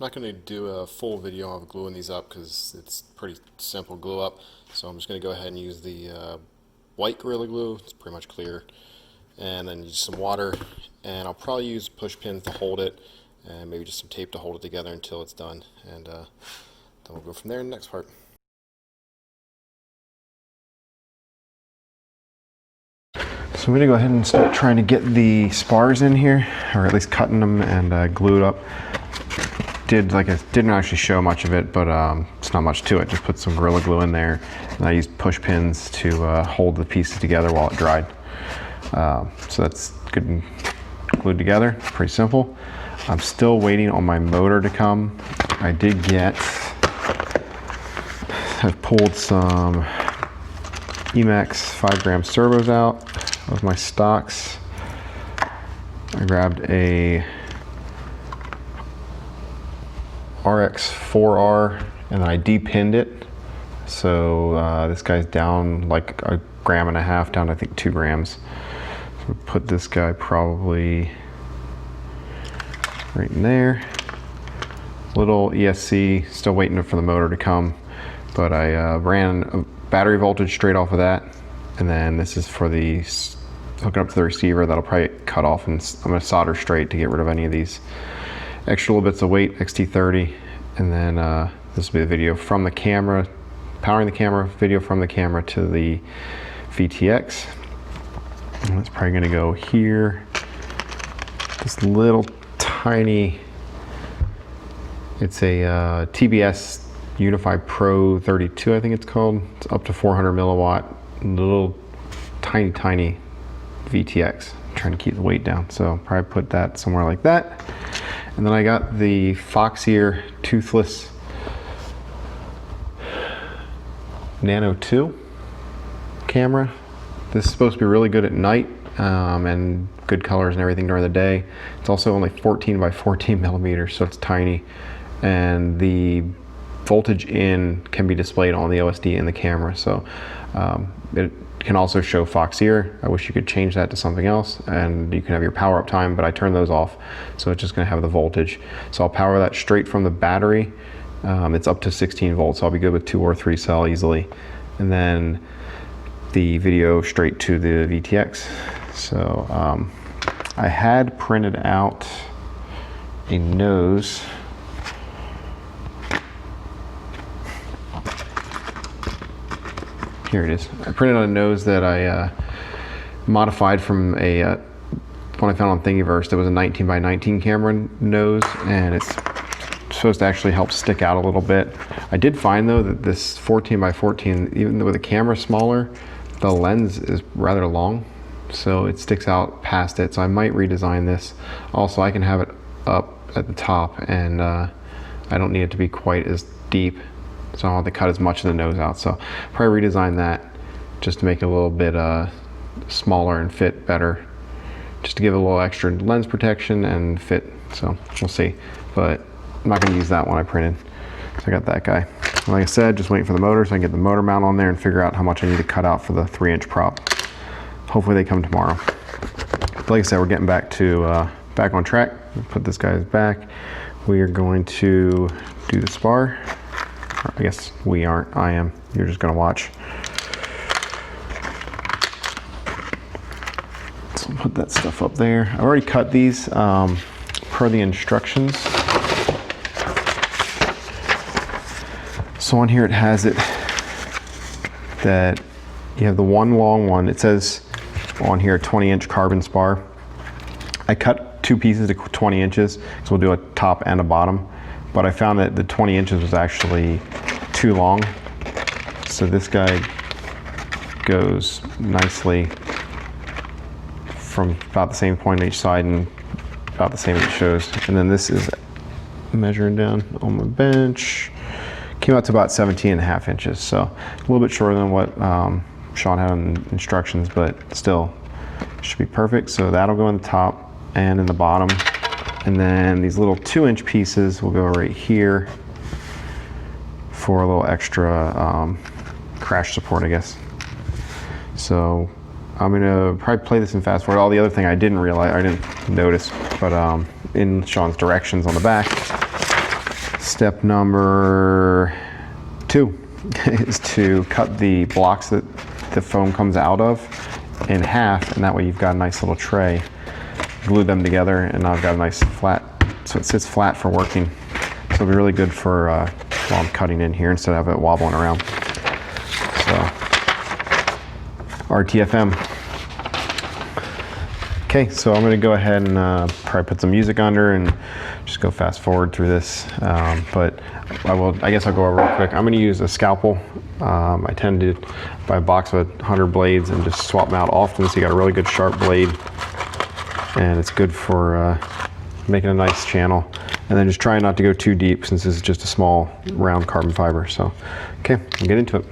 not going to do a full video of gluing these up because it's pretty simple glue up. So I'm just going to go ahead and use the white Gorilla Glue. It's pretty much clear. And then use some water. And I'll probably use push pins to hold it. And maybe just some tape to hold it together until it's done. And then we'll go from there in the next part. So I'm going to go ahead and start trying to get the spars in here, or at least cutting them and glue it up. Didn't actually show much of it, but it's not much to it. Just put some Gorilla Glue in there, and I used push pins to hold the pieces together while it dried. So that's good and glued together. Pretty simple. I'm still waiting on my motor to come. I did get, I've pulled some Emax 5-gram servos out of my stocks. I grabbed a RX4R and then I depinned it. So this guy's down like 1.5 grams, down to I think 2 grams. So we'll put this guy probably right in there. Little ESC, still waiting for the motor to come. But I ran a battery voltage straight off of that. And then this is for the hooking up to the receiver. That'll probably cut off, and I'm going to solder straight to get rid of any of these extra little bits of weight, XT30. And then this will be the video from the camera, powering the camera, video from the camera to the VTX. And it's probably going to go here. This little tiny, it's a TBS Unify Pro32, I think it's called. It's up to 400 milliwatt, little tiny VTX. I'm trying to keep the weight down, so probably put that somewhere like that. And then I got the FrSky toothless Nano 2 camera. This is supposed to be really good at night and good colors and everything during the day. It's also only 14 by 14 millimeters, so it's tiny. And the voltage in can be displayed on the OSD in the camera, so it can also show FrSky. I wish you could change that to something else, and you can have your power up time, but I turned those off, so it's just going to have the voltage. So I'll power that straight from the battery. It's up to 16 volts, so I'll be good with 2 or 3 cell easily. And then the video straight to the VTX. So I had printed out a nose. Here it is. I printed out a nose that I modified from a one I found on Thingiverse. It was a 19 by 19 camera nose, and it's supposed to actually help stick out a little bit. I did find though that this 14 by 14, even though the camera smaller, the lens is rather long, so it sticks out past it. So I might redesign this. Also, I can have it up at the top, and I don't need it to be quite as deep, so I don't have to cut as much of the nose out. So probably redesign that just to make it a little bit smaller and fit better, just to give it a little extra lens protection and fit. So we'll see, but I'm not going to use that one I printed. So I got that guy. Like I said, just waiting for the motor so I can get the motor mount on there and figure out how much I need to cut out for the 3-inch prop. Hopefully they come tomorrow. But like I said, we're getting back to back on track. Put this guy's back. We are going to do the spar. I guess we aren't, I am. You're just gonna watch. So I'll put that stuff up there. I've already cut these per the instructions. So on here it has it that you have the one long one. It says on here 20-inch carbon spar. I cut 2 pieces to 20 inches, so we'll do a top and a bottom. But I found that the 20 inches was actually too long. So this guy goes nicely from about the same point on each side and about the same as it shows. And then this is measuring down on my bench. Came out to about 17.5 inches. So a little bit shorter than what Sean had on instructions, but still should be perfect. So that'll go in the top and in the bottom. And then these little 2-inch pieces will go right here for a little extra crash support, I guess. So I'm gonna probably play this in fast forward. All the other thing I didn't realize, I didn't notice, but in Sean's directions on the back, Step number 2 is to cut the blocks that the foam comes out of in half, and that way you've got a nice little tray. Glue them together, and now I've got a nice flat, so it sits flat for working. So it'll be really good for while I'm cutting in here instead of it wobbling around. So, RTFM. Okay, so I'm going to go ahead and probably put some music under and just go fast forward through this. But I guess I'll go over real quick. I'm going to use a scalpel. I tend to buy a box of 100 blades and just swap them out often, so you got a really good sharp blade. And it's good for making a nice channel. And then just try not to go too deep, since this is just a small round carbon fiber. So, okay, we'll get into it.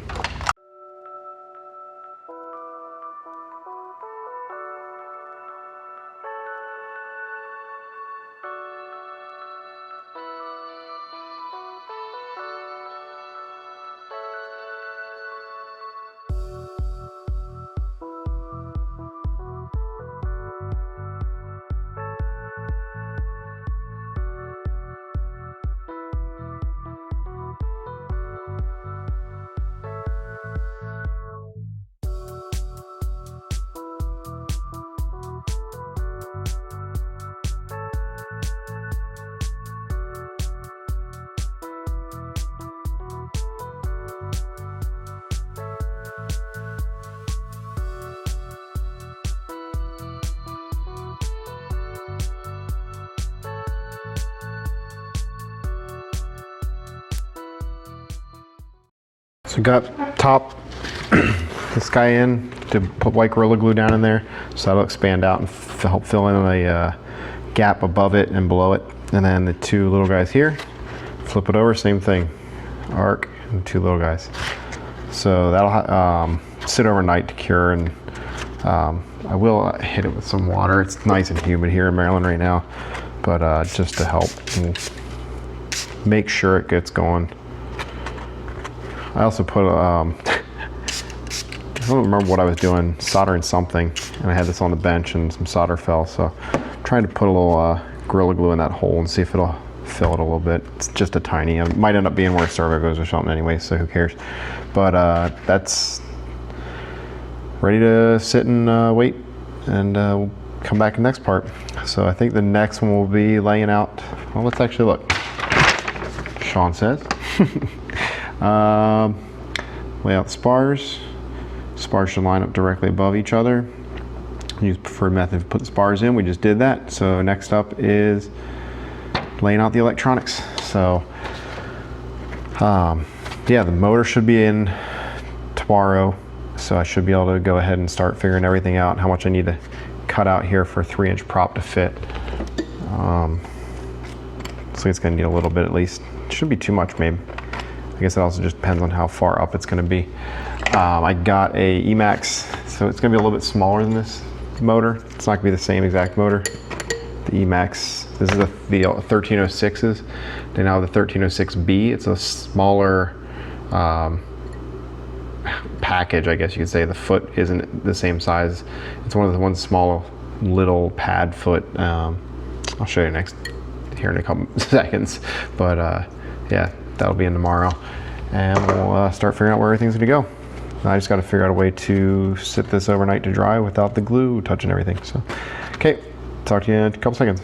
So got top this guy in to put white Gorilla Glue down in there, so that'll expand out and help fill in a gap above it and below it. And then the 2 little guys here, flip it over, same thing, arc, and 2 little guys. So that'll sit overnight to cure, and I will hit it with some water. It's nice and humid here in Maryland right now, but just to help make sure it gets going. I also put I don't remember what I was doing, soldering something, and I had this on the bench and some solder fell, so I'm trying to put a little Gorilla Glue in that hole and see if it'll fill it a little bit. It's just a tiny, it might end up being where a servo goes or something anyway, so who cares. But that's ready to sit and wait, and we'll come back in the next part. So I think the next one will be laying out, well, let's actually look. Sean says. Lay out the spars. Spars should line up directly above each other. Use preferred method to put the spars in. We just did that. So next up is laying out the electronics. So yeah, the motor should be in tomorrow. So I should be able to go ahead and start figuring everything out, how much I need to cut out here for a 3-inch prop to fit. So it's gonna need a little bit at least. It shouldn't be too much maybe. I guess it also just depends on how far up it's going to be. I got a Emax, so it's going to be a little bit smaller than this motor. It's not going to be the same exact motor. The Emax, this is the 1306s. They now have the 1306B. It's a smaller package, I guess you could say. The foot isn't the same size. It's one of the ones small little pad foot. I'll show you next here in a couple seconds. But yeah. That'll be in tomorrow, and we'll start figuring out where everything's gonna go. I just got to figure out a way to sit this overnight to dry without the glue touching everything. So, okay, talk to you in a couple seconds.